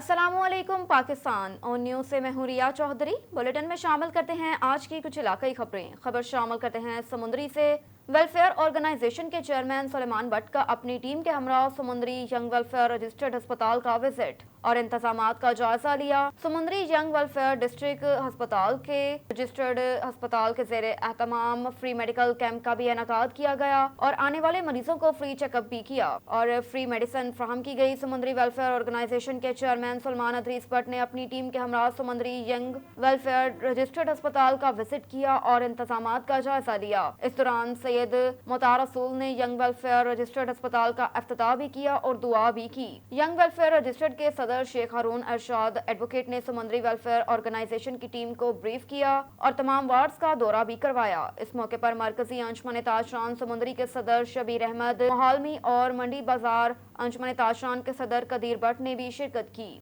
अस्सलामु अलैकुम पाकिस्तान और न्यूज़ से मैं हूं रिया चौधरी। बुलेटिन में शामिल करते हैं आज की कुछ इलाकाई खबरें। खबर शामिल करते हैं समुंदरी से। वेलफेयर ऑर्गेनाइजेशन के चेयरमैन सुलेमान भट्ट का अपनी टीम के हमरा समुंदरी यंग वेलफेयर रजिस्टर्ड अस्पताल का विजिट और इंतजामात का जायजा लिया। समुंदरी यंग वेलफेयर डिस्ट्रिक्ट अस्पताल के रजिस्टर्ड अस्पताल के ज़ेरे एहतमाम फ्री मेडिकल कैंप का भी इनेकाद किया गया और आने वाले मरीजों को फ्री चेकअप भी किया और फ्री मेडिसिन फराहम की गई। समुंदरी वेलफेयर ऑर्गेनाइजेशन के चेयरमैन सुलेमान अदरीस भट्ट ने अपनी टीम के हमरा समुंदरी यंग वेलफेयर रजिस्टर्ड अस्पताल का विजिट किया और इंतजामात का जायजा लिया। इस दौरान सैयद मुतार रसूल ने यंग वेलफेयर रजिस्टर्ड अस्पताल का इफ्तिताह भी किया और दुआ भी की। यंग वेलफेयर रजिस्टर्ड के सदर शेख हारून अरशाद एडवोकेट ने समुंदरी वेलफेयर ऑर्गेनाइजेशन की टीम को ब्रीफ किया और तमाम वार्ड्स का दौरा भी करवाया। इस मौके पर मरकजी अंजुमन ताजरान समुंदरी के सदर शबीर अहमद मोहालमी और मंडी बाजार अंजुमन ताजरान के सदर कदीर भट्ट ने भी शिरकत की।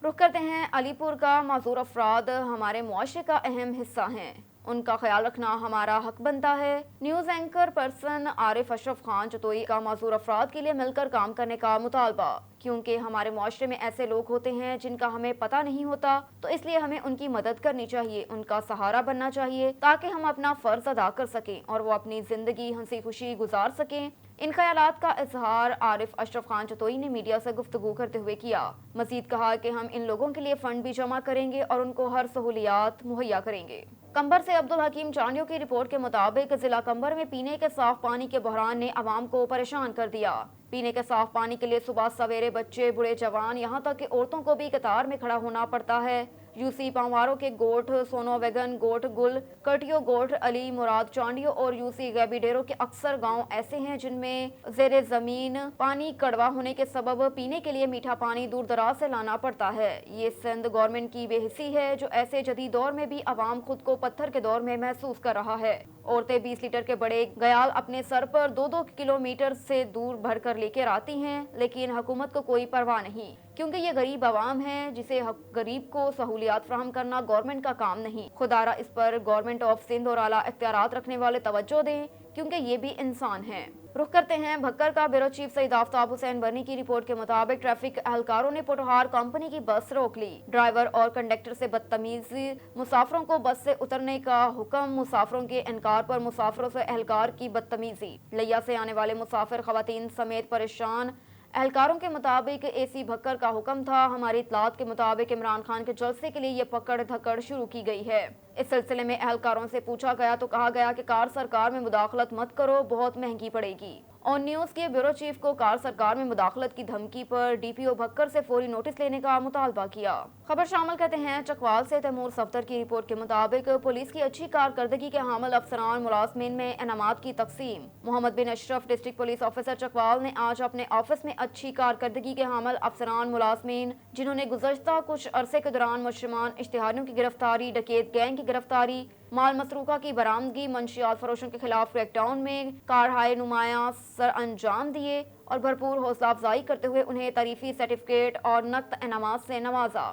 रुख करते हैं अलीपुर का। माजूर अफराद हमारे मुआशरे का अहम हिस्सा हैं, उनका ख्याल रखना हमारा हक बनता है। News anchor person Arif Ashraf Khan Chatoi का माजूर अफराद के लिए मिलकर काम करने का मुतालबा, क्योंकि हमारे मुआशरे में ऐसे लोग होते हैं जिनका हमें पता नहीं होता, तो इसलिए हमें उनकी मदद करनी चाहिए, उनका सहारा बनना चाहिए ताकि हम अपना फ़र्ज अदा कर सकें और वो अपनी ज़िंदगी हंसी खुशी गुजार सकें। इन ख्यालात का इजहार आरिफ अशरफ खान चतोई ने मीडिया से गुफ्तगू करते हुए किया। मजीद कहा कि हम इन लोगों के लिए फ़ंड भी जमा करेंगे और उनको हर सहूलियात मुहैया करेंगे। कंबर से अब्दुल हकीम चांडियों की रिपोर्ट के मुताबिक जिला कंबर में पीने के साफ पानी के बहरान ने आवाम को परेशान कर दिया। पीने के साफ पानी के लिए सुबह सवेरे बच्चे, बूढ़े, जवान, यहाँ तक कि औरतों को भी कतार में खड़ा होना पड़ता है। यूसी पांवारों के गोठ, सोनो वेगन गोठ, गुल कटियो गोठ, अली मुराद चांडियो और यूसी गैबीडेरो के अक्सर गांव ऐसे हैं जिनमें जेरे जमीन पानी कड़वा होने के सबब पीने के लिए मीठा पानी दूर दराज से लाना पड़ता है। ये सिंध गवर्नमेंट की बेहिसी है जो ऐसे जदीद दौर में भी आवाम खुद को पत्थर के दौर में महसूस कर रहा है। औरतें 20 लीटर के बड़े गयाल अपने सर पर 2-2 किलोमीटर से दूर भर कर लेकर आती हैं, लेकिन हुकूमत को कोई परवाह नहीं, क्योंकि ये गरीब आवाम है जिसे गरीब को सहूलियात फराहम करना गवर्नमेंट का काम नहीं। खुदारा इस पर गवर्नमेंट ऑफ सिंध और आला इख्तियारात रखने वाले तवज्जो दें, क्योंकि ये भी इंसान हैं। रुख करते हैं भक्कर का। ब्यूरो चीफ सईद आफ्ताब हुसैन बनी की रिपोर्ट के मुताबिक ट्रैफिक एहलकारों ने पोटोहार कंपनी की बस रोक ली। ड्राइवर और कंडक्टर से बदतमीजी, मुसाफिरों को बस से उतरने का हुक्म, मुसाफिरों के इनकार पर मुसाफिरों से एहलकार की बदतमीजी, लिया से आने वाले मुसाफिर खवातीन समेत परेशान। एहलकारों के मुताबिक एसी भक्कर का हुक्म था। हमारी इतलात के मुताबिक इमरान खान के जलसे के लिए ये पकड़ धकड़ शुरू की गई है। इस सिलसिले में एहलकारों से पूछा गया तो कहा गया कि कार सरकार में मुदाखलत मत करो, बहुत महंगी पड़ेगी। और न्यूज़ के ब्यूरो चीफ को कार सरकार में मुदाखलत की धमकी पर डीपीओ भक्कर से फौरी नोटिस लेने का मुतालबा किया। खबर शामिल करते हैं चकवाल से। तैमूर सफ्दर की रिपोर्ट के मुताबिक पुलिस की अच्छी कारकर्दगी के हामिल अफसरान मुलाजमीन में इनामात की तकसीम। Muhammad bin Ashraf district police officer Chakwal ने आज अपने ऑफिस में अच्छी कारकर्दगी के हामिल अफसरान मुलाजमीन जिन्होंने गुज़श्ता कुछ अरसे के दौरान मुजरिमान, इश्तिहारियों की गिरफ्तारी, डकैत गैंग की गिरफ्तारी, माल मसरूका की बरामदगी, मंशियात फरोशों के खिलाफ क्रैकडाउन में कारहाय नुमाया सर अंजाम दिए और भरपूर हौसला अफजाई करते हुए उन्हें तारीफी सर्टिफिकेट और नकद इनामात से नवाजा।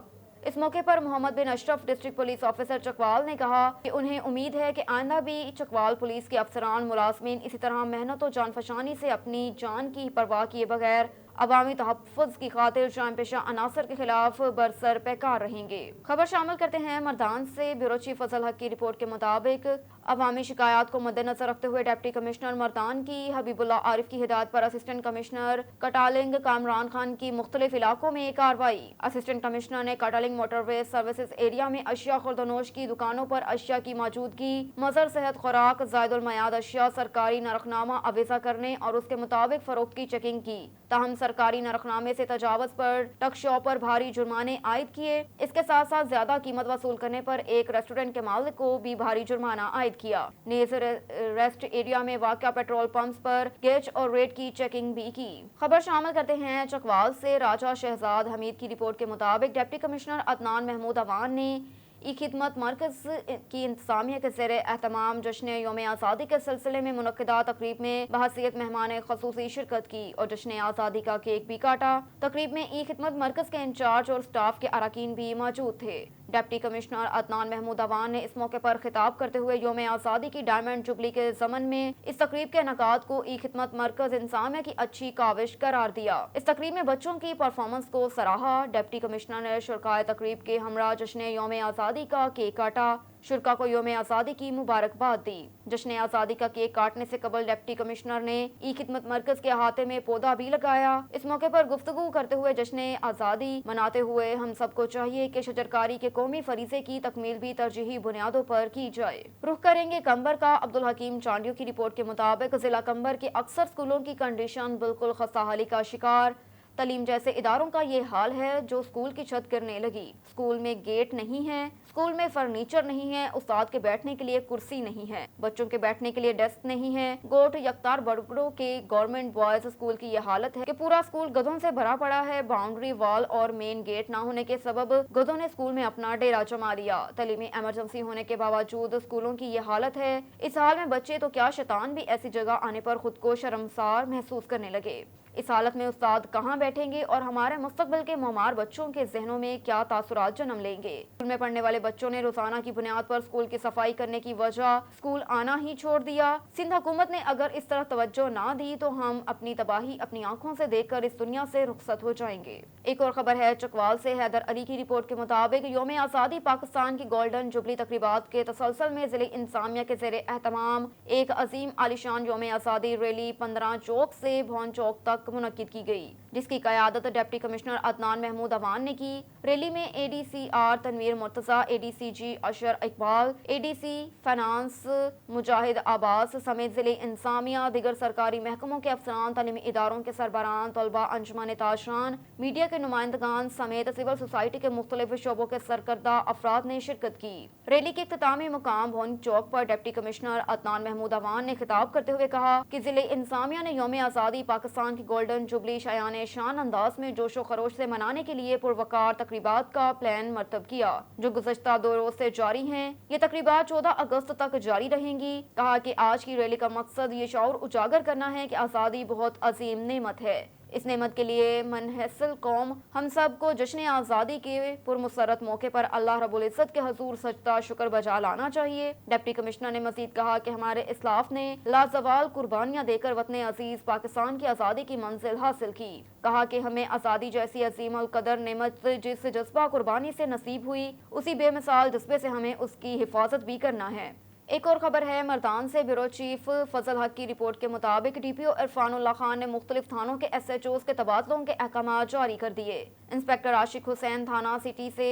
इस मौके पर Muhammad bin Ashraf district police officer Chakwal ने कहा कि उन्हें उम्मीद है कि आइंदा भी चकवाल पुलिस के अफसरान मुलाजमीन इसी तरह मेहनत और जानफशानी से अपनी जान की परवाह किए बगैर अवामी तहफ़्फ़ुज़ की खातिर जान पेशा अनासर के खिलाफ बरसर पैकार रहेंगे। खबर शामिल करते हैं मर्दान से। ब्यूरो चीफ फजल हक की रिपोर्ट के मुताबिक अवामी शिकायत को मद्देनजर रखते हुए डिप्टी कमिश्नर मर्दान की हबीबुल्लाह आरिफ की हिदायत पर असिस्टेंट कमिश्नर कटालिंग कामरान खान की मुख्तलिफ इलाकों में कार्रवाई। असिस्टेंट कमिश्नर ने कटालिंग मोटरवे सर्विसेज एरिया में अशिया खुर्दनोश की दुकानों पर अशिया की मौजूदगी, मजर सेहत खुराक, जायदुल मयाद अशिया, सरकारी नरखनामा अवेजा करने और उसके मुताबिक फरोख्त की चेकिंग की। ताहम सरकारी नरखनामे से तजावज पर टक शॉप पर भारी जुर्माने आयद किए। इसके साथ साथ ज्यादा कीमत वसूल करने पर एक रेस्टोरेंट के मालिक को भी भारी जुर्माना आयद किया। नीज रेस्ट एरिया में वाक़या पेट्रोल पंप्स पर गेज और रेट की चेकिंग भी की। खबर शामिल करते हैं चकवाल से। राजा शहजाद हमीद की रिपोर्ट के मुताबिक डिप्टी कमिश्नर अदनान महमूद अवान ने ई खिदमत मरकज की इंतजामिया के ज़ेरे एहतमाम जश्न यौम आज़ादी के सिलसिले में मुनक्किदा तकरीब में बहसीयत मेहमान खसूसी शिरकत की और जश्न आज़ादी का केक भी काटा। तकरीब में ई खिदमत मरकज के इंचार्ज और स्टाफ के अरकान भी मौजूद थे। डिप्टी कमिश्नर अदनान महमूद अवान ने इस मौके पर खिताब करते हुए यौम आज़ादी की डायमंड जुबली के ज़मन में इस तकरीब के इनेकाद को ई खिदमत मरकज इंसामिया की अच्छी काविश करार दिया। इस तकरीब में बच्चों की परफॉर्मेंस को सराहा। डिप्टी कमिश्नर ने शुरकाए तकरीब के हमरा जश्न यौम आज़ादी का केक काटा, शुरका को यौम आज़ादी की मुबारकबाद दी। जश्न आज़ादी का केक काटने से कबल डिप्टी कमिश्नर ने ई खिदमत मरकज के अहाते में पौधा भी लगाया। इस मौके पर गुफ्तगू करते हुए जश्न आज़ादी मनाते हुए हम सबको चाहिए कि शजरकारी के कौमी फरीज़े की तकमील भी तरजीही बुनियादों पर की जाए। रुख करेंगे कंबर का। अब्दुल हकीम चांडियों की रिपोर्ट के मुताबिक जिला कंबर के अक्सर स्कूलों की कंडीशन बिल्कुल खस्ताहाली का शिकार। तालीम जैसे इदारों का ये हाल है जो स्कूल की छत गिरने लगी। स्कूल में गेट नहीं है, स्कूल में फर्नीचर नहीं है, उस्ताद के बैठने के लिए कुर्सी नहीं है, बच्चों के बैठने के लिए डेस्क नहीं है। गोट यकतार बड़गड़ों के गवर्नमेंट बॉयज स्कूल की यह हालत है कि पूरा स्कूल गधों से भरा पड़ा है। बाउंड्री वॉल और मेन गेट ना होने के सबब गधों ने स्कूल में अपना डेरा जमा लिया। तालीमी इमरजेंसी होने के बावजूद स्कूलों की ये हालत है। इस हाल में बच्चे तो क्या शैतान भी ऐसी जगह आने पर खुद को शर्मसार महसूस करने लगे। इस हालत में उस्ताद कहाँ बैठेंगे और हमारे मुस्तकबिल के मौमार बच्चों के जहनों में क्या तासुरात जन्म लेंगे। स्कूल में पढ़ने वाले बच्चों ने रोजाना की बुनियाद पर स्कूल की सफाई करने की वजह स्कूल आना ही छोड़ दिया। सिंध हुकूमत ने अगर इस तरह तवज्जो ना दी तो हम अपनी तबाही अपनी आंखों से देखकर इस दुनिया से रुखसत हो जाएंगे। एक और खबर है चकवाल से। हैदर अली की रिपोर्ट के मुताबिक यौम आज़ादी पाकिस्तान की गोल्डन जुबली तकरीबात के तसलसल में जिले इंसामिया के ज़ेरे एहतमाम एक अजीम आलिशान यौम आज़ादी रैली 15 चौक से भवन चौक तक मुनक्किद की गई, जिसकी क़यादत डिप्टी कमिश्नर अदनान महमूद अवान ने की। रैली में ADCR तनवीर मुर्तज़ा, ADCG अशर इकबाल, ADC फाइनेंस मुजाहिद अब्बास समेत जिले इंसामिया, दिगर सरकारी महकमों के अफसरान, तालीमी इदारों के सरबराहान, तलबा, अंजुमन ताशरान, मीडिया के नुमाइंदगान समेत सिविल सोसाइटी के मुख्तलिफ शोबों के सरकर्दा अफराद ने शिरकत की। रैली के इख्तितामी मुकाम भवन चौक पर डिप्टी कमिश्नर अदनान महमूद अवान ने खिताब करते हुए कहा कि जिले इंसामिया ने यौम आज़ादी पाकिस्तान की गोल्डन जुबली शायान शान अंदाज में जोशो खरोश से मनाने के लिए पुरवकार तकरीबात का प्लान मरतब किया, जो गुज़श्ता 2 रोज से जारी हैं। ये तकरीबात 14 अगस्त तक जारी रहेंगी। कहा कि आज की रैली का मकसद ये शऊर उजागर करना है कि आज़ादी बहुत अजीम नेमत है। इस नेमत के लिए मनहसल कौम हम सब को जश्न आज़ादी के पुरमसरत मौके पर अल्लाह रब्बुल इज़्ज़त के हजूर सजदा शुक्र बजा लाना चाहिए। डिप्टी कमिश्नर ने मजीद कहा कि हमारे इस्लाफ ने लाजवाल कुर्बानियां देकर वतन अजीज पाकिस्तान की आज़ादी की मंजिल हासिल की। कहा कि हमें आज़ादी जैसी अजीम अल कदर नेमत जिस जज्बा कुर्बानी से नसीब हुई, उसी बेमिसाल जज्बे से हमें उसकी हिफाजत भी करना है। एक और खबर है मर्दान से। ब्यूरो चीफ फजल हक की रिपोर्ट के मुताबिक DPO इरफानुल्लाह खान ने मुख्तलिफ थानों के SHOs के तबादलों के अहकाम जारी कर दिए। इंस्पेक्टर आशिक हुसैन थाना सिटी से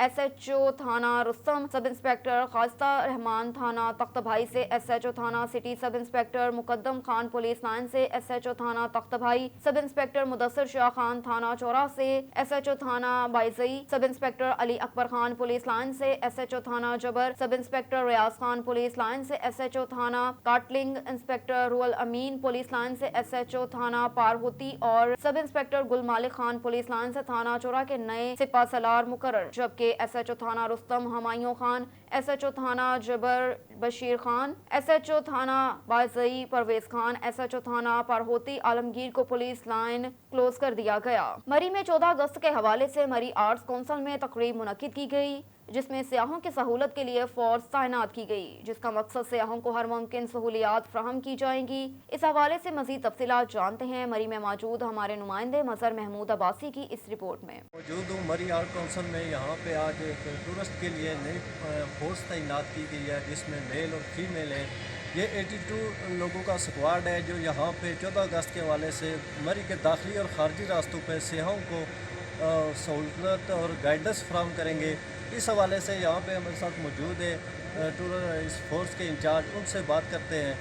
SHO थाना रुस्तम, सब इंस्पेक्टर खास्ता रहमान थाना तख्तभाई से SHO थाना city, sub inspector Muqaddam Khan police line से SHO थाना तख्तभाई, सब इंस्पेक्टर मुदस्सिर शाह खान थाना चौरा से SHO थाना Baizai, sub inspector Ali Akbar Khan police line से SHO थाना Jabbar, sub inspector Riaz Khan police line से SHO थाना Katlang, inspector Ruhul Amin police line से SHO थाना पारहुती और सब इंस्पेक्टर गुल मालिक खान पुलिस लाइन से थाना चौरा के नए सिपा सलार मुकर्रर, जबकि SHO थाना रुस्तम हमायूं खान, SHO थाना जबर बशीर खान, SHO थाना बाजई परवेज खान, SHO थाना पारहोती आलमगीर को पुलिस लाइन क्लोज कर दिया गया। मरी में 14 अगस्त के हवाले से मरी आर्ट्स काउंसिल में तकरीब मुनक्किद की गई, जिसमें सियाहों की सहूलत के लिए फोर्स तैनात की गई, जिसका मकसद सियाहों को हर मुमकिन सहूलियात फ्राहम की जाएंगी। इस हवाले से मजीद तफसीलात जानते हैं मरी में मौजूद हमारे नुमाइंदे मजहर महमूद अब्बासी की इस रिपोर्ट में। मौजूद हूँ मरी आर्ट काउंसिल में। यहाँ पे आज एक टूरिस्ट के लिए नई फोर्स तैनात की गई है, जिसमें मेल और फीमेल है। ये 82 लोगों का स्क्वाड है जो यहाँ पे 14 अगस्त के हवाले से मरी के दाखिली और ख़ारजी रास्तों पर सियाहों को सहूलत और गाइडेंस फ्राहम करेंगे। इस हवाले से यहाँ पे हमारे साथ मौजूद है टूर इस फोर्स के इंचार्ज, उनसे बात करते हैं।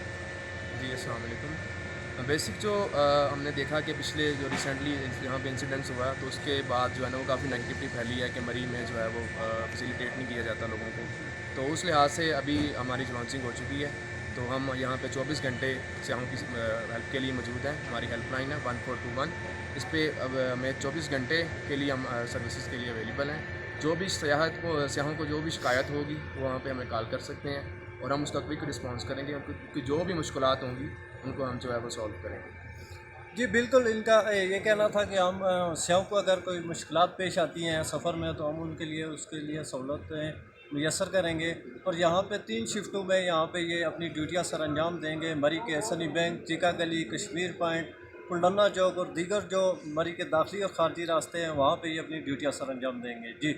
जी अस्सलाम वालेकुम। बेसिक जो हमने देखा कि पिछले जो रिसेंटली यहाँ पे इंसिडेंट्स हुआ तो उसके बाद जो है ना वो काफ़ी नेगेटिविटी फैली है कि मरी में जो है वो फैसिलिटेट नहीं किया जाता लोगों को। तो उस लिहाज से अभी हमारी लॉन्चिंग हो चुकी है, तो हम यहाँ पे 24 घंटे सियाहों की हेल्प के लिए मौजूद हैं। हमारी हेल्पलाइन है 1421, इस पर अब हमें 24 घंटे के लिए हम सर्विसेज के लिए अवेलेबल हैं। जो भी सियाहों को जो भी शिकायत होगी वो वहाँ पे हमें कॉल कर सकते हैं और हम उसका क्विक रिस्पांस करेंगे, क्योंकि जो भी मुश्किलात होंगी उनको हम जो है वो सॉल्व करेंगे। जी बिल्कुल, इनका ये कहना था कि हम स्याह को अगर कोई मुश्किलात पेश आती हैं सफ़र में तो हम उनके लिए उसके लिए सहूलतें मुयसर करेंगे। और यहाँ पे 3 शिफ्टों में यहाँ पे ये अपनी ड्यूटियाँ सर अंजाम देंगे। मरी के सनी बैंक, चिका गली, कश्मीर पॉइंट, कुंडन्ना चौक और दीगर जो मरी के दाखिली और खारजी रास्ते हैं वहाँ पे ये अपनी ड्यूटियाँ सर अंजाम देंगे। जी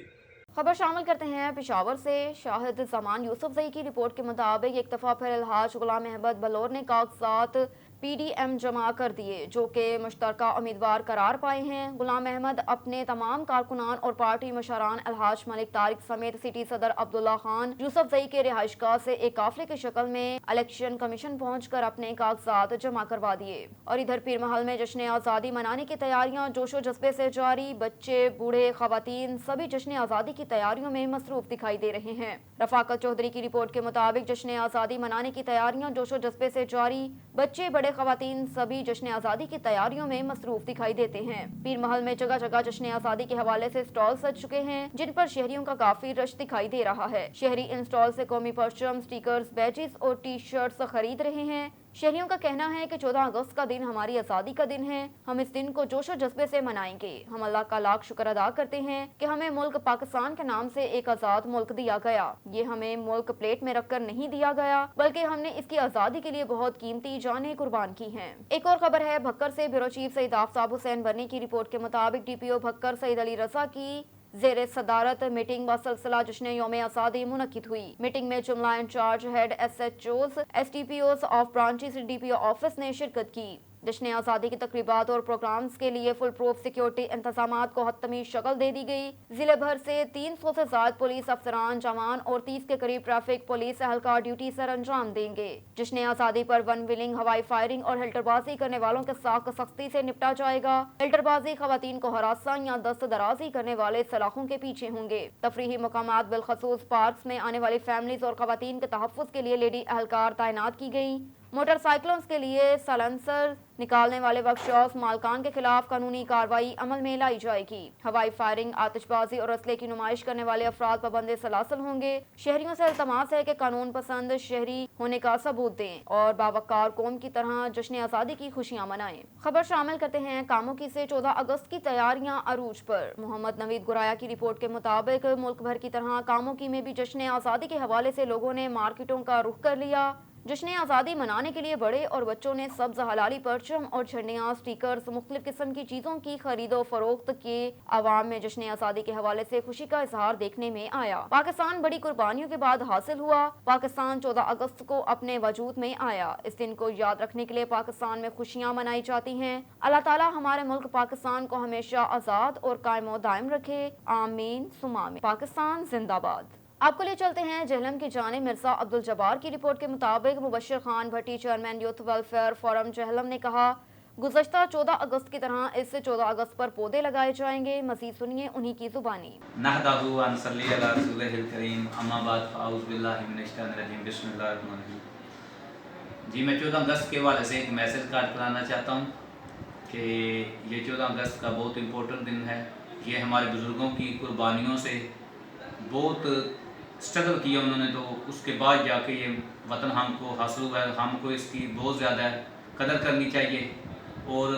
खबर शामिल करते हैं पेशावर से। शाहिद जमान यूसुफजई की रिपोर्ट के मुताबिक एक दफ़ा फिर अलहाज गुलाम अहमद बलोर ने कागजात PDM जमा कर दिए जो कि मुश्तरका उम्मीदवार करार पाए हैं। गुलाम अहमद अपने तमाम कारकुनान और पार्टी मशारान अलहाज मलिक तारिक समेत सिटी सदर अब्दुल्ला खान यूसुफजई के रिहाइशगाह से एक काफिले की शक्ल में इलेक्शन कमीशन पहुंचकर अपने कागजात जमा करवा दिए। और इधर पीर महल में जश्न आज़ादी मनाने की तैयारियां जोशो जज्बे से जारी। बच्चे, बूढ़े, खवातीन सभी जश्न आज़ादी की तैयारियों में मसरूफ दिखाई दे रहे हैं। रफाकत चौधरी की रिपोर्ट के मुताबिक जश्न आज़ादी मनाने की तैयारियां जोशो जज्बे से जारी। बच्चे, बड़े, खवातीन सभी जश्न आज़ादी की तैयारियों में मसरूफ दिखाई देते हैं। पीर महल में जगह जगह जश्न आज़ादी के हवाले से स्टॉल सज चुके हैं जिन पर शहरियों का काफी रश दिखाई दे रहा है। शहरी इन स्टॉल से कौमी परचम, स्टिकर्स, बैजेस और टी-शर्ट्स खरीद रहे हैं। शहरियों का कहना है कि 14 अगस्त का दिन हमारी आज़ादी का दिन है। हम इस दिन को जोशो जज्बे से मनाएंगे। हम अल्लाह का लाख शुक्र अदा करते हैं कि हमें मुल्क पाकिस्तान के नाम से एक आज़ाद मुल्क दिया गया। ये हमें मुल्क प्लेट में रखकर नहीं दिया गया बल्कि हमने इसकी आज़ादी के लिए बहुत कीमती जानें कुर्बान की हैं। एक और खबर है भक्कर से। ब्यूरो चीफ सईद आफ्ताब हुसैन बनी की रिपोर्ट के मुताबिक DPO भक्कर सईद अली रजा की ज़ेरे सदारत मीटिंग व सिलसिला जश्न यौम आज़ादी मुनक्किद हुई। मीटिंग में जुमला incharge head SHOs, SDPOs of branches DPO office ने शिरकत की। जश्न आज़ादी की तकरीबात और प्रोग्राम्स के लिए फुल प्रूफ सिक्योरिटी इंतजामात को हतमी शक्ल दे दी गई। जिले भर से 300 से ज्यादा पुलिस अफसरान, जवान और 30 के करीब ट्रैफिक पुलिस एहलकार ड्यूटी सर अंजाम देंगे। जश्न आज़ादी पर वन व्हीलिंग, हवाई फायरिंग और हिल्टरबाजी करने वालों के साथ सख्ती से निपटा जाएगा। हिल्टरबाजी खवातीन को हरासा या दस्त दराजी करने वाले सलाखों के पीछे होंगे। तफरीही मकामात बिलखसूस पार्क्स में आने वाली फैमिलीज और खवातीन के तहफ़्फ़ुज़ के लिए लेडी एहलकार तैनात की गई। मोटरसाइकिलों के लिए साइलेंसर निकालने वाले वर्कशॉप मालकान के खिलाफ कानूनी कार्रवाई अमल में लाई जाएगी। हवाई फायरिंग, आतिशबाजी और असले की नुमाइश करने वाले अफराद पाबंद सलासल होंगे। शहरियों से इल्तमास है कि कानून पसंद शहरी होने का सबूत दें और बावकार कौम की तरह जश्न आज़ादी की खुशियां मनाएं। खबर शामिल करते हैं कामों की से। 14 अगस्त की तैयारियां अरूज पर। मोहम्मद नवीद गुराया की रिपोर्ट के मुताबिक मुल्क भर की तरह कामों की में भी जश्न आज़ादी के हवाले से लोगों ने मार्केटों का रुख कर लिया। जश्न आज़ादी मनाने के लिए बड़े और बच्चों ने सब्ज हलाली परचम और झंडियाँ, स्टिकर्स, मुख्तलिफ किस्म की चीज़ों की खरीदो फरोख्त के आवाम में जश्न आज़ादी के हवाले से खुशी का इजहार देखने में आया। पाकिस्तान बड़ी कुर्बानियों के बाद हासिल हुआ। पाकिस्तान 14 अगस्त को अपने वजूद में आया। इस दिन को याद रखने के लिए पाकिस्तान में खुशियाँ मनाई जाती हैं। अल्लाह ताला हमारे मुल्क पाकिस्तान को हमेशा आज़ाद और कायमो दायम रखे। आमीन सुमा आमीन। पाकिस्तान जिंदाबाद। आपको ले चलते हैं जहलम की जानिब। मिर्जा अब्दुल जब्बार की रिपोर्ट के मुताबिक Mubashir Khan Bhatti, chairman youth welfare forum Jhelum ने कहा, गुज़श्ता 14 अगस्त की तरह इस 14 अगस्त पर पौधे लगाए जाएंगे। मज़ीद सुनिए उन्हीं की ज़ुबानी। नहदहु व नसल्ली अला रसूलिहिल करीम, अम्मा बाद फ़अऊज़ु बिल्लाहि मिनश शैतानिर रजीम, बिस्मिल्लाहिर रहमानिर रहीम। जी, मैं 14 अगस्त के हवाले से एक मैसेज कार्ड कराना चाहता हूँ कि ये 14 अगस्त का बहुत इम्पोर्टेंट दिन है। ये हमारे बुज़ुर्गों की कुर्बानियों से बहुत स्ट्रगल किया उन्होंने, तो उसके बाद जाके ये वतन हमको हासिल हुआ है। हमको इसकी बहुत ज़्यादा कदर करनी चाहिए। और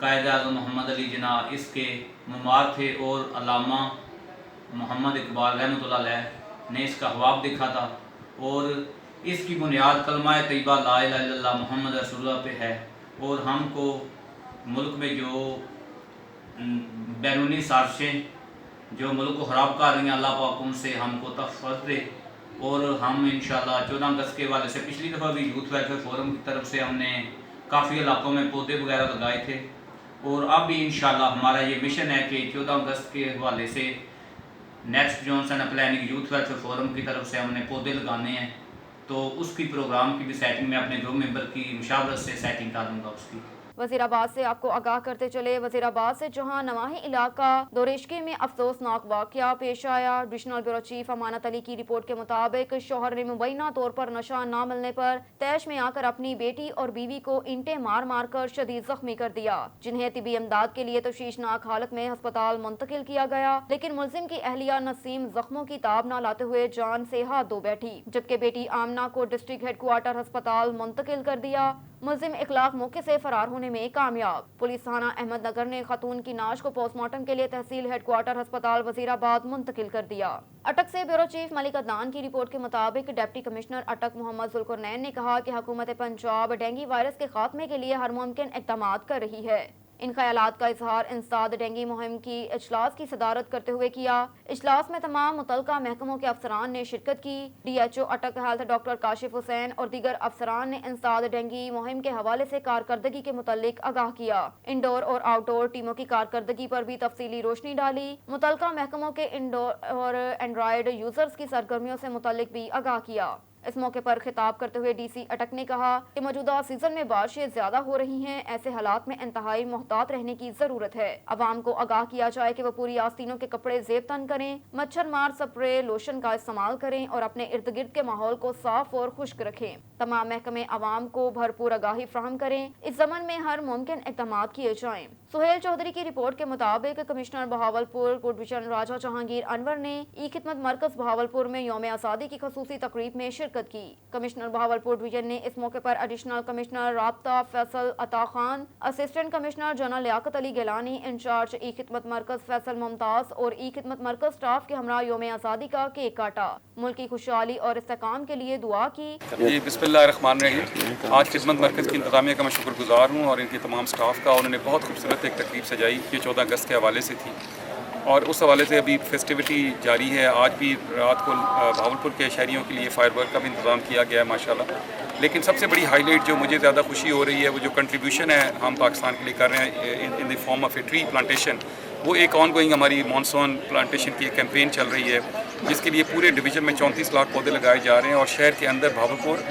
कायद-ए-आज़म मोहम्मद अली जिन्ना इसके मुमार थे और अल्लामा मोहम्मद इकबाल रहमतुल्लाह अलैह ने इसका ख्वाब देखा था और इसकी बुनियाद कलमा तैयबा ला इलाहा इल्लल्लाह मोहम्मद रसूलुल्लाह पे है। और हमको मुल्क में जो बैरूनी साजिशें जो मुल्क को ख़राब कर रही हैं, अल्लाह पाक उनसे हमको तहफ़्फ़ुज़ दे। और हम इंशाअल्लाह 14 अगस्त के हवाले से पिछली दफ़ा भी यूथ वेलफेयर फोरम की तरफ से हमने काफ़ी इलाकों में पौधे वगैरह लगाए थे और अब भी इंशाअल्लाह हमारा ये मिशन है कि 14 अगस्त के हवाले से next Johnson planning youth welfare forum की तरफ से हमने पौधे लगाने हैं। तो उसकी प्रोग्राम की भी सेटिंग में अपने ग्रुप मेंबर की मुशावरत से सेटिंग कर दूँगा उसकी। वज़ीराबाद से आपको आगाह करते चले। वज़ीराबाद से जहां नवाही इलाका दोरेशके में अफसोसनाक वाक़या पेश आया। Divisional bureau chief Amanat Ali की रिपोर्ट के मुताबिक शौहर ने मुबैना तौर पर नशा न मिलने पर तैश में आकर अपनी बेटी और बीवी को ईंटें मार मार कर शदीद जख्मी कर दिया, जिन्हें तिबी इमदाद के लिए तशवीशनाक हालत में अस्पताल मुंतकिल किया गया। लेकिन मुलजिम की अहलिया नसीम जख्मों की ताब न लाते हुए जान से हाथ धो बैठी, जबकि बेटी आमना को डिस्ट्रिक्ट हेडक्वार्टर अस्पताल मुंतकिल कर दिया। मुलजिम इखलाक मौके से फरार होने में कामयाब। पुलिस थाना अहमद नगर ने खातून की नाश को पोस्टमार्टम के लिए तहसील हेडक्वार्टर अस्पताल वजीराबाद मुंतकिल कर दिया। अटक से ब्यूरो चीफ मलिक अदनान की रिपोर्ट के मुताबिक डिप्टी कमिश्नर अटक मोहम्मद जुल्कुरनैन ने कहा कि हुकूमत पंजाब डेंगू वायरस के खात्मे के लिए हर मुमकिन इक़दाम कर रही है। इन ख्यालात का इजहार इंसदाद डेंगू मुहिम की इजलास की सदारत करते हुए किया। इजलास में तमाम मुतलका महकमों के अफसरान ने शिरकत की। DHO अटक हेल्थ डॉक्टर काशिफ हुसैन और दीगर अफसरान ने इंसदाद डेंगू मुहिम के हवाले से कारकर्दगी के मुतल्लिक आगाह किया। इंडोर और आउटडोर टीमों की कारकर्दगी पर भी तफसीली रोशनी डाली। मुतलका महकमों के इंडोर और एंड्रॉयड यूजर्स की सरगर्मियों से मुतल्लिक भी आगाह किया। इस मौके पर खिताब करते हुए DC अटक ने कहा कि मौजूदा सीजन में बारिशें ज्यादा हो रही हैं, ऐसे हालात में इंतहाई मोहतात रहने की जरूरत है। अवाम को आगाह किया जाए कि वो पूरी आस्तीनों के कपड़े जेब तन करें, मच्छर मार स्प्रे लोशन का इस्तेमाल करें और अपने इर्द गिर्द के माहौल को साफ और खुश्क रखें। तमाम महकमे अवाम को भरपूर आगाही फ्राहम करें। इस ज़मन में हर मुमकिन इक़दाम किए जाएं। सुहेल चौधरी की रिपोर्ट के मुताबिक कमिश्नर बहावलपुर गुडविजन राजा जहांगीर अनवर ने ई-खिदमत मरकज बहावलपुर में यौम आज़ादी की खसूसी तकरीब में शिरकत की। कमिश्नर बहावलपुर डिवीजन ने इस मौके पर एडिशनल कमिश्नर राब्ता Faisal Ata Khan, assistant commissioner general Liaquat Ali Gilani, incharge ई-खिदमत मरकज फैसल मुमताज और ई-खिदमत मरकज स्टाफ के हमरा यौम आज़ादी का केक काटा। मुल्क की खुशहाली और इस्तेकाम के लिए दुआ की। बिस्मिल्लाहिर्रहमानिर्रहीम। आज खिदमत मरकज़ की इंतज़ामिया का मैं शुक्रगुजार हूँ और इनके तमाम स्टाफ का। उन्होंने बहुत खूबसूरत एक तकरीब सजाई, ये 14 अगस्त के हवाले से थी और उस हवाले से अभी फेस्टिविटी जारी है। आज भी रात को बहावलपुर के शहरियों के लिए फायर वर्क का भी इंतज़ाम किया गया है माशाल्लाह। लेकिन सबसे बड़ी हाईलाइट जो मुझे ज़्यादा खुशी हो रही है वो जो कंट्रीब्यूशन है हम पाकिस्तान के लिए कर रहे हैं in the form of a tree plantation, वो एक ऑन गोइंग हमारी मानसून प्लांटेशन की एक कैंपेन चल रही है जिसके लिए पूरे डिवीज़न में 34 लाख पौधे लगाए जा रहे हैं और शहर के अंदर बहावलपुर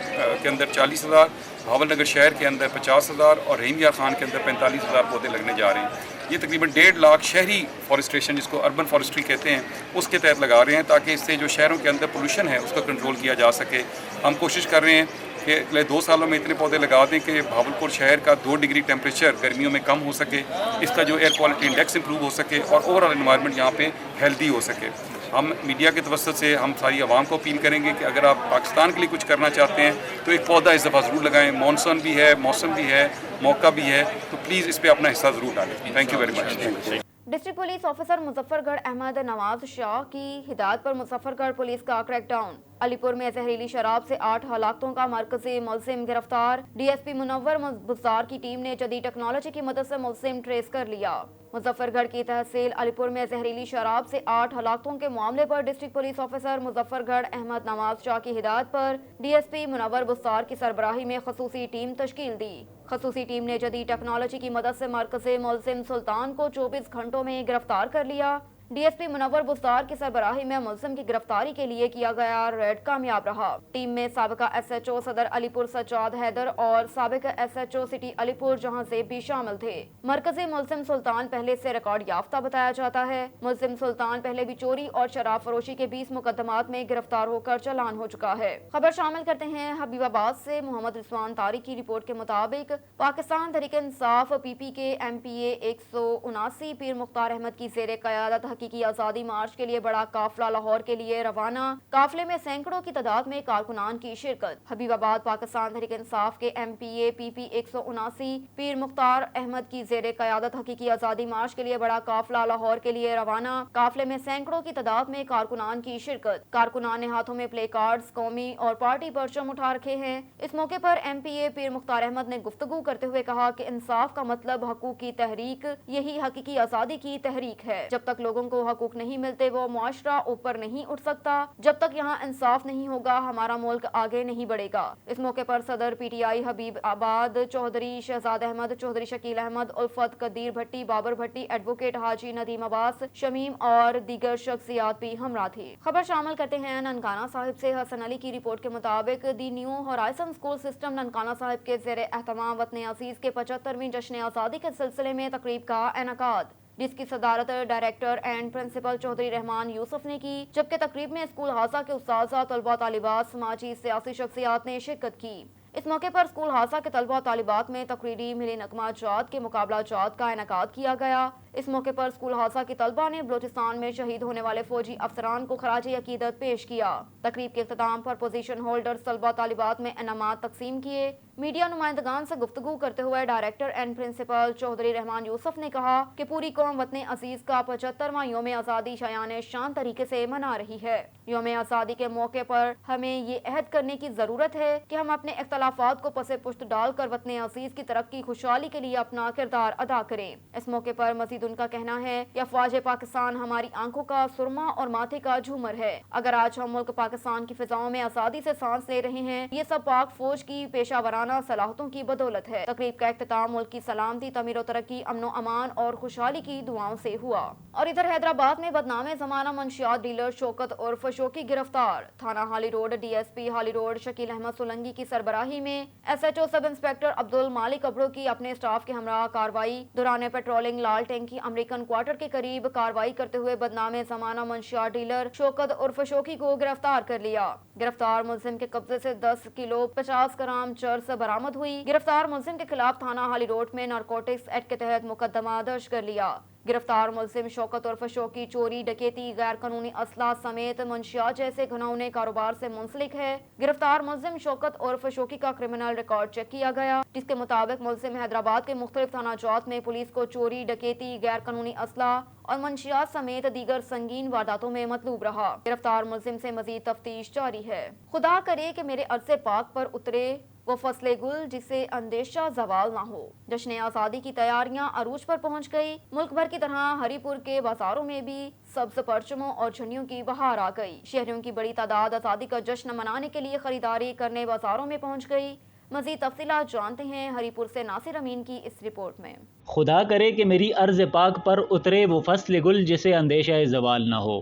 के अंदर 40,000, भावल नगर शहर के अंदर 50,000 और रहीम यार खान के अंदर 45,000 पौधे लगने जा रहे हैं। ये तकरीबन 1.5 लाख शहरी फॉरेस्ट्रेशन जिसको अर्बन फॉरेस्ट्री कहते हैं उसके तहत लगा रहे हैं ताकि इससे जो शहरों के अंदर पोल्यूशन है उसका कंट्रोल किया जा सके। हम कोशिश कर रहे हैं कि अगले 2 सालों में इतने पौधे लगा दें कि भावलपुर शहर का 2 डिग्री टेम्परेचर गर्मियों में कम हो सके, इसका जो एयर क्वालिटी इंडेक्स इंप्रूव हो सके और ओवरऑल एनवायरनमेंट यहाँ पे हेल्दी हो सके। हम मीडिया के तवज्जुह से हम सारी आवाम को अपील करेंगे कि अगर आप पाकिस्तान के लिए कुछ करना चाहते हैं तो एक पौधा इस दफ़ा ज़रूर लगाएं। मानसून भी है, मौसम भी है, मौका भी है, तो प्लीज़ इस पर अपना हिस्सा ज़रूर डालें। Thank you very much. District police officer Muzaffargarh Ahmad Nawaz Shah की हिदायत पर मुजफ्फरगढ़ पुलिस का क्रैकडाउन। अलीपुर में जहरीली शराब से 8 हलाकतों का मरकजी मुलजिम गिरफ्तार। DSP मुनव्वर बुज़दार की टीम ने जदीद टेक्नोलॉजी की मदद से मुलजिम ट्रेस कर लिया। मुजफ्फरगढ़ की तहसील अलीपुर में जहरीली शराब से 8 हलाकतों के मामले पर district police officer Muzaffargarh Ahmad Nawaz Shah की हिदायत पर DSP मुनव्वर बुज़दार की सरबराही में खसूसी टीम तश्कील दी। खसूसी टीम ने जदीद टेक्नोलॉजी की मदद से मरकजी मुलजिम सुल्तान को 24 घंटों में गिरफ्तार कर लिया। DSP मुनव्वर बुज़दार की सरबराही में मुलजिम की गिरफ्तारी के लिए किया गया रेड कामयाब रहा। टीम में साबिका SHO सदर अलीपुर सज्जाद हैदर और साबिका SHO सिटी अलीपुर जहांज़ेब भी शामिल थे। मरकजी मुलजिम सुल्तान पहले से रिकॉर्ड याफ्ता बताया जाता है। मुलजिम सुल्तान पहले भी चोरी और शराब फरोशी के 20 मुकदमात में गिरफ्तार होकर चालान हो चुका है। खबर शामिल करते हैं हबीबाबाद से। मोहम्मद रिजवान तारिक की रिपोर्ट के मुताबिक पाकिस्तान तहरीक इंसाफ PP के MPA 179 पीर मुख्तार अहमद की ज़ेरे क़यादत हकीकी आज़ादी मार्च के लिए बड़ा काफिला लाहौर के लिए रवाना। काफिले में सैकड़ों की तादाद में कारकुनान की शिरकत। हबीबाबाद पाकिस्तान तहरीक इंसाफ के MPA PP 179 पीर मुख्तार अहमद की ज़ेरे क़यादत हकीकी आज़ादी मार्च के लिए बड़ा काफिला लाहौर के लिए रवाना। काफिले में सैकड़ों की तादाद में कारकुनान की शिरकत। कारकुनान ने हाथों में प्ले कार्ड्स, कौमी और पार्टी परचम उठा रखे हैं। इस मौके पर MPA पीर मुख्तार अहमद ने गुफ्तगू करते हुए कहा कि इंसाफ का मतलब हकूक की तहरीक, यही हकीकी आज़ादी की तहरीक है। जब तक लोगों को हकूक नहीं मिलते वो मुआशरा ऊपर नहीं उठ सकता। जब तक यहाँ इंसाफ नहीं होगा हमारा मुल्क आगे नहीं बढ़ेगा। इस मौके पर सदर PTI हबीब आबाद चौधरी, शहजाद अहमद चौधरी, शकील अहमद, उल्फत, कदीर भट्टी, बाबर भट्टी, एडवोकेट हाजी नदीम अब्बास, शमीम और दीगर शख्सियात भी हमरा थी। खबर शामिल करते हैं ननकाना साहिब से। हसन अली की रिपोर्ट के मुताबिक दी new horizon school system Nankana Sahib के ज़ेरे एहतमाम वतन अजीज के 75वीं जश्न आज़ादी के सिलसिले में तकरीब का इनेकाद, जिसकी सदारत director and principal Chaudhry Rehman Yousuf ने की, जबकि तकरीब में स्कूल हासा के उस्ताज़ा, तलबा, तालिबात, समाजी सियासी शख्सियात ने शिरकत की। इस मौके पर स्कूल हासा के तलबा तालिबात में तकरीरी मिली नगमा जात के मुकाबला जात का इनेकाद किया गया। इस मौके पर स्कूल हासा के तलबा ने बलूचिस्तान में शहीद होने वाले फौजी अफसरान को खराज अकीदत पेश किया। तकरीब के इख्तिताम पर पोजीशन होल्डर्स तलबा तालिबात में इनामात तकसीम किए। मीडिया नुमाइंदगान से गुफ्तगू करते हुए director and principal Chaudhry Rehman Yousuf ने कहा कि पूरी कौम वतन अजीज का 75वां यौम आज़ादी शायान शान तरीके से मना रही है। यौम आज़ादी के मौके पर हमें ये अहद करने की ज़रूरत है कि हम अपने इख्तलाफात को पसे पुश्त डालकर वतन अजीज की तरक्की खुशहाली के लिए अपना किरदार अदा करें। इस मौके पर मजीद उनका कहना है कि अफवाज पाकिस्तान हमारी आंखों का सुरमा और माथे का झूमर है। अगर आज हम मुल्क पाकिस्तान की फिजाओं में आज़ादी से सांस ले रहे हैं, ये सब पाक फौज की पेशा वराना सलाहतों की बदौलत है। तकरीब का इख्तिताम मुल्क की सलामती, तमीर तरक्की, अमनो अमान और खुशहाली की दुआओं से हुआ। और इधर हैदराबाद में बदनामे जमाना मंशियात डीलर शौकत उर्फ शोकी गिरफ्तार। थाना हाली रोड DSP हाली रोड शकील अहमद सोलंगी की सरबराही में SHO सब इंस्पेक्टर अब्दुल मालिक अब्रो की अपने स्टाफ के हमरा कार्रवाई दौरान पेट्रोलिंग लाल टैंकी अमेरिकन क्वार्टर के करीब कार्रवाई करते हुए बदनामे जमाना मंशियात डीलर शौकत उर्फ शोकी को गिरफ्तार कर लिया। गिरफ्तार मुलजिम के कब्जे से 10 किलो 50 ग्राम चरस बरामद हुई। गिरफ्तार मुलजिम के खिलाफ थाना हाली रोड में नारकोटिक्स एक्ट के तहत मुकदमा दर्ज कर लिया। गिरफ्तार मुलजिम शौकत उर्फ शौकी चोरी, डकैती, गैर कानूनी असला समेत मंशियात जैसे घिनौने कारोबार से मुंसलिक है। गिरफ्तार मुलजिम शौकत उर्फ शौकी का क्रिमिनल रिकॉर्ड चेक किया गया, जिसके मुताबिक मुलजिम हैदराबाद के मुख्तलिफ थाना जात में पुलिस को चोरी, डकैती, गैर कानूनी असला और मंशियात समेत दीगर संगीन वारदातों में मतलूब रहा। गिरफ्तार मुलजिम से मजीद तफ्तीश जारी है। खुदा करे कि मेरे अर्ज़े पाक पर उतरे वो फसले गुल जिसे अंदेशा जवाल ना हो। जश्न आज़ादी की तैयारियां अरूज पर पहुंच गई। मुल्क भर की तरह हरीपुर के बाजारों में भी सब्ज परचमों और झंडियों की बहार आ गई। शहरियों की बड़ी तादाद आज़ादी का जश्न मनाने के लिए खरीदारी करने बाजारों में पहुंच गई। मज़ीद तफसीलात जानते हैं हरीपुर से नासिर अमीन की इस रिपोर्ट में। खुदा करे कि मेरी अर्ज़ पाक पर उतरे वो फसल गुल जिसे अंदेशा ज़वाल ना हो।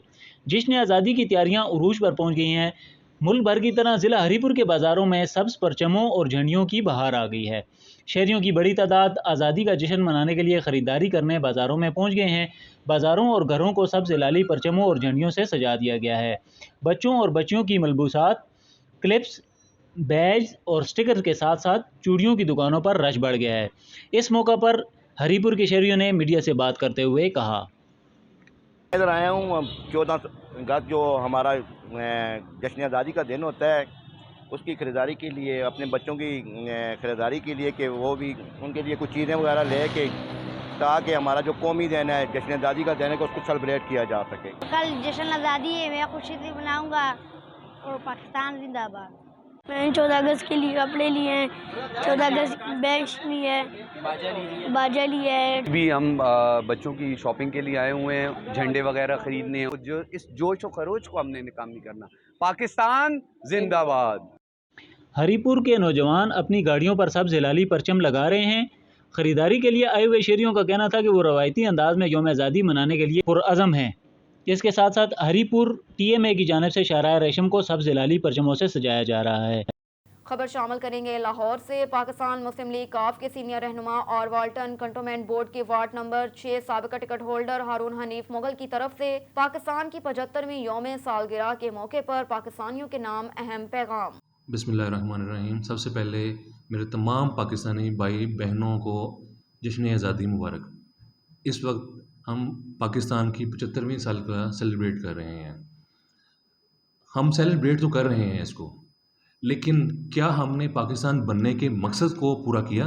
जश्न आज़ादी की तैयारियां उरूज पर पहुंच गई हैं। मुल्क भर की तरह ज़िला हरीपुर के बाज़ारों में सब्ज़ परचमों और झंडियों की बहार आ गई है। शहरियों की बड़ी तादाद आज़ादी का जश्न मनाने के लिए ख़रीदारी करने बाज़ारों में पहुंच गए हैं। बाज़ारों और घरों को सब्ज़ लाली परचमों और झंडियों से सजा दिया गया है। बच्चों और बच्चियों की मलबूसात, क्लिप्स, बैज और स्टिकर के साथ साथ चूड़ियों की दुकानों पर रश बढ़ गया है। इस मौका पर हरीपुर के शहरियों ने मीडिया से बात करते हुए कहा, इधर आया हूँ 14 अगस्त जो हमारा जश्न आज़ादी का दिन होता है, उसकी ख़रीदारी के लिए, अपने बच्चों की ख़रीदारी के लिए कि वो भी उनके लिए कुछ चीज़ें वगैरह ले के, ताकि हमारा जो कौमी दिन है, जश्न आज़ादी का दिन है, कि उसको सेलिब्रेट किया जा सके। कल जश्न आज़ादी है, मैं खुशी से मनाऊँगा और पाकिस्तान जिंदाबाद। मैंने 14 अगस्त के लिए कपड़े लिए हैं, 14 अगस्त बैग लिए है, बाजा लिया है। भी हम बच्चों की शॉपिंग के लिए आए हुए हैं, झंडे वगैरह ख़रीदने हैं। जो इस जोश व खरोश को हमने नाकाम नहीं करना। पाकिस्तान जिंदाबाद। हरीपुर के नौजवान अपनी गाड़ियों पर सब्ज़ लाली परचम लगा रहे हैं। ख़रीदारी के लिए आए हुए शहरियों का कहना था कि वो रवायती अंदाज में यौम आज़ादी मनाने के लिए पुरअज़म हैं। इसके साथ साथ हरीपुर TMA की जानिब से शाहराह रेशम को सब्ज़ लाली परचमों से सजाया जा रहा है। खबर शामिल करेंगे लाहौर से। पाकिस्तान मुस्लिम लीग काफ के सीनियर रहनुमा और वाल्टन कंटोनमेंट बोर्ड के वार्ड नंबर 6 साबिका टिकट होल्डर हारून हनीफ मुगल की तरफ से पाकिस्तान की 75वीं यौम सालगिरह के मौके पर पाकिस्तानियों के नाम अहम पैगाम। बिस्मिल्लाहिर्रहमानिर्रहीम। सबसे पहले मेरे तमाम पाकिस्तानी भाई बहनों को जश्न आज़ादी मुबारक। इस वक्त हम पाकिस्तान की 75वीं सालगिरह सेलिब्रेट कर रहे हैं। हम सेलिब्रेट तो कर रहे हैं इसको, लेकिन क्या हमने पाकिस्तान बनने के मकसद को पूरा किया?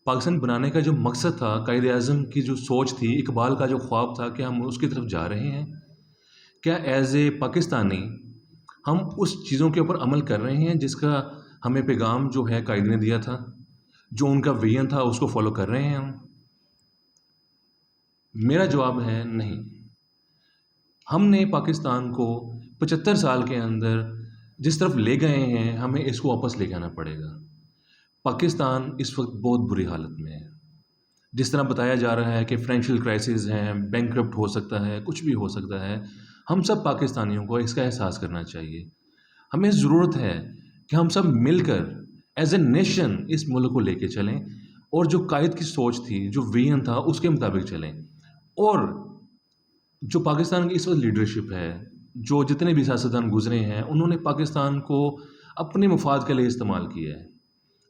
पाकिस्तान बनाने का जो मकसद था, कायदे आज़म की जो सोच थी, इकबाल का जो ख्वाब था, क्या हम उसकी तरफ जा रहे हैं? क्या एज़ ए पाकिस्तानी हम उस चीज़ों के ऊपर अमल कर रहे हैं जिसका हमें पैगाम जो है कायदे ने दिया था, जो उनका विजन था, उसको फॉलो कर रहे हैं हम? मेरा जवाब है नहीं। हमने पाकिस्तान को 75 साल के अंदर जिस तरफ ले गए हैं, हमें इसको वापस ले जाना पड़ेगा। पाकिस्तान इस वक्त बहुत बुरी हालत में है। जिस तरह बताया जा रहा है कि फाइनेंशियल क्राइसिस हैं, बैंकक्रप्ट हो सकता है, कुछ भी हो सकता है। हम सब पाकिस्तानियों को इसका एहसास करना चाहिए। हमें ज़रूरत है कि हम सब मिलकर एज ए नेशन इस मुल्क को लेके चलें और जो कायद की सोच थी, जो विजन था, उसके मुताबिक चलें। और जो पाकिस्तान की इस वक्त लीडरशिप है, जो जितने भी सियासतदान गुजरे हैं, उन्होंने पाकिस्तान को अपने मुफाद के लिए इस्तेमाल किया है,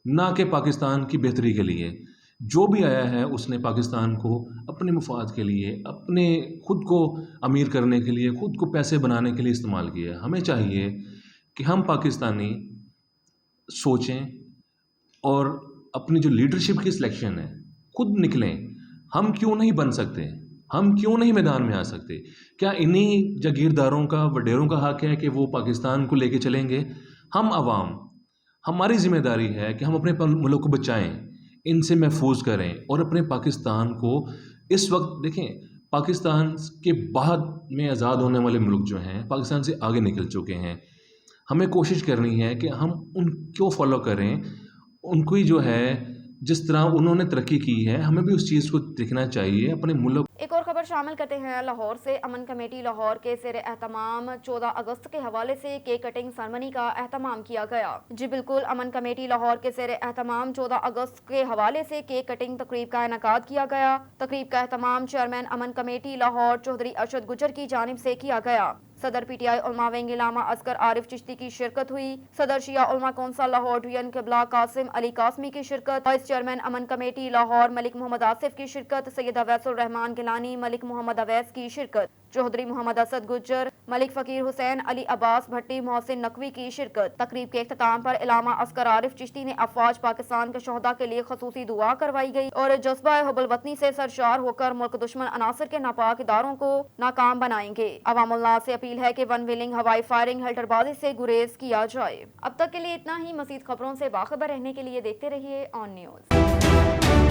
ना कि पाकिस्तान की बेहतरी के लिए। जो भी आया है उसने पाकिस्तान को अपने मुफाद के लिए, अपने खुद को अमीर करने के लिए, खुद को पैसे बनाने के लिए इस्तेमाल किया है। हमें चाहिए कि हम पाकिस्तानी सोचें और अपनी जो लीडरशिप की सिलेक्शन है खुद निकलें। हम क्यों नहीं बन सकते, हम क्यों नहीं मैदान में आ सकते? क्या इन्हीं जागीरदारों का, वडेरों का हक है कि वो पाकिस्तान को लेके चलेंगे? हम आवाम, हमारी ज़िम्मेदारी है कि हम अपने मुल्क को बचाएं, इनसे महफूज करें और अपने पाकिस्तान को इस वक्त देखें, पाकिस्तान के बाद में आज़ाद होने वाले मुल्क जो हैं पाकिस्तान से आगे निकल चुके हैं। हमें कोशिश करनी है कि हम उनको फॉलो करें, उनको ही जो है जिस तरह उन्होंने तरक्की की है हमें भी उस चीज़ को देखना चाहिए अपने मुल्क। एक और खबर शामिल करते हैं लाहौर से। अमन कमेटी लाहौर के ज़ेर एहतमाम 14 अगस्त के हवाले से केक कटिंग सेरेमनी का एहतमाम किया गया। जी बिल्कुल, अमन कमेटी लाहौर के ज़ेर एहतमाम 14 अगस्त के हवाले से केक कटिंग तकरीब का इनेकाद किया गया। तकरीब का एहतमाम चेयरमैन अमन कमेटी लाहौर चौधरी अरशद गुजर की जानिब से किया गया। सदर पीटीआई उलमा विंग इलामा असगर आरिफ चिश्ती की शिरकत हुई। सदर शिया उलमा कौंसल लाहौर डिवीजन किबला कासिम अली कासमी की शिरकत। वाइस चेयरमैन अमन कमेटी लाहौर मलिक मोहम्मद आसिफ की शिरकत। सैयद अवैसुर रहमान गिलानी, मलिक मोहम्मद अवैस की शिरकत। चौधरी मोहम्मद असद गुज्जर, मलिक फ़कीर हुसैन, अली अब्बास भट्टी, मोहसिन नकवी की शिरकत। तकरीब के इख्तिताम पर इलामा असगर आरिफ चिश्ती ने अफवाज पाकिस्तान के शोहदा के लिए खसूसी दुआ करवाई गई और जज्बा हुब्बुल वतनी से सरशार होकर मुल्क दुश्मन अनासर के नापाक इदारों को नाकाम बनाएंगे। अवामुल्लाह से अपील है कि वन विलिंग हवाई फायरिंग हेल्टरबाजी से गुरेज किया जाए। अब तक के लिए इतना ही। मज़ीद खबरों से बाखबर रहने के लिए देखते रहिए ऑन न्यूज़।